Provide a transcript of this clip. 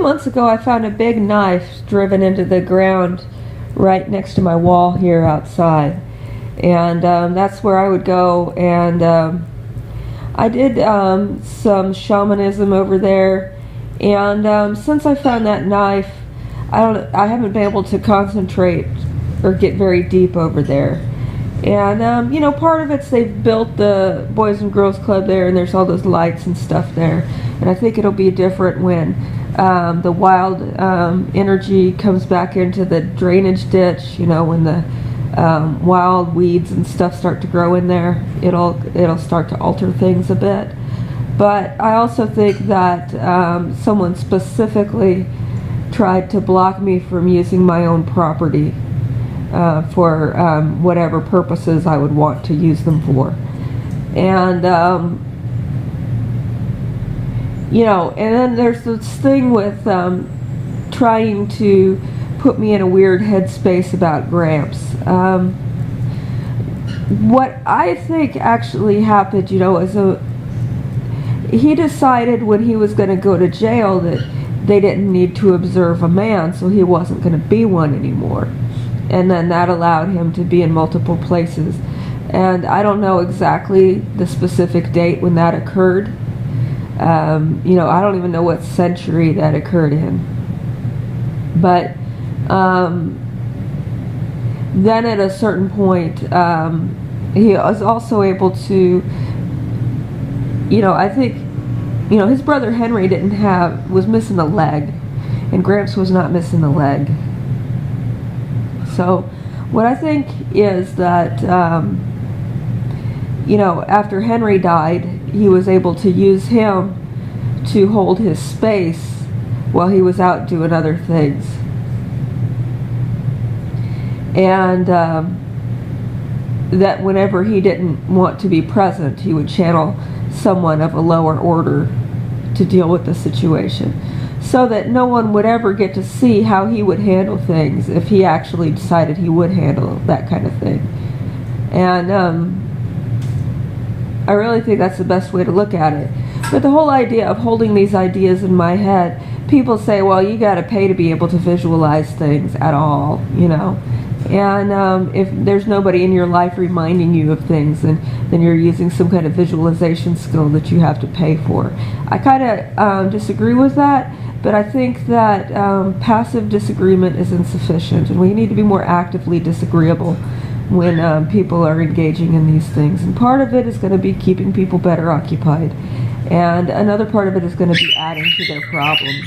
months ago, I found a big knife driven into the ground right next to my wall here outside. And that's where I would go. And I did some shamanism over there. And since I found that knife, I haven't been able to concentrate or get very deep over there. And you know, part of it's they've built the Boys and Girls Club there, and there's all those lights and stuff there. And I think it'll be different when the wild energy comes back into the drainage ditch. You know, when the wild weeds and stuff start to grow in there, it'll start to alter things a bit. But I also think that someone specifically tried to block me from using my own property for whatever purposes I would want to use them for. And you know, and then there's this thing with trying to put me in a weird headspace about Gramps. What I think actually happened, you know, is he decided when he was going to go to jail that they didn't need to observe a man, so he wasn't going to be one anymore. And then that allowed him to be in multiple places. And I don't know exactly the specific date when that occurred. You know, I don't even know what century that occurred in. But then at a certain point, he was also able to, you know, I think, you know, his brother Henry was missing a leg, and Gramps was not missing a leg. So what I think is that, you know, after Henry died, he was able to use him to hold his space while he was out doing other things. And that whenever he didn't want to be present, he would channel someone of a lower order to deal with the situation, so that no one would ever get to see how he would handle things if he actually decided he would handle that kind of thing. And I really think that's the best way to look at it. But the whole idea of holding these ideas in my head, people say, well, you got to pay to be able to visualize things at all, you know. And if there's nobody in your life reminding you of things, then you're using some kind of visualization skill that you have to pay for. I kind of disagree with that, but I think that passive disagreement is insufficient, and we need to be more actively disagreeable when people are engaging in these things. And part of it is going to be keeping people better occupied, and another part of it is going to be adding to their problems.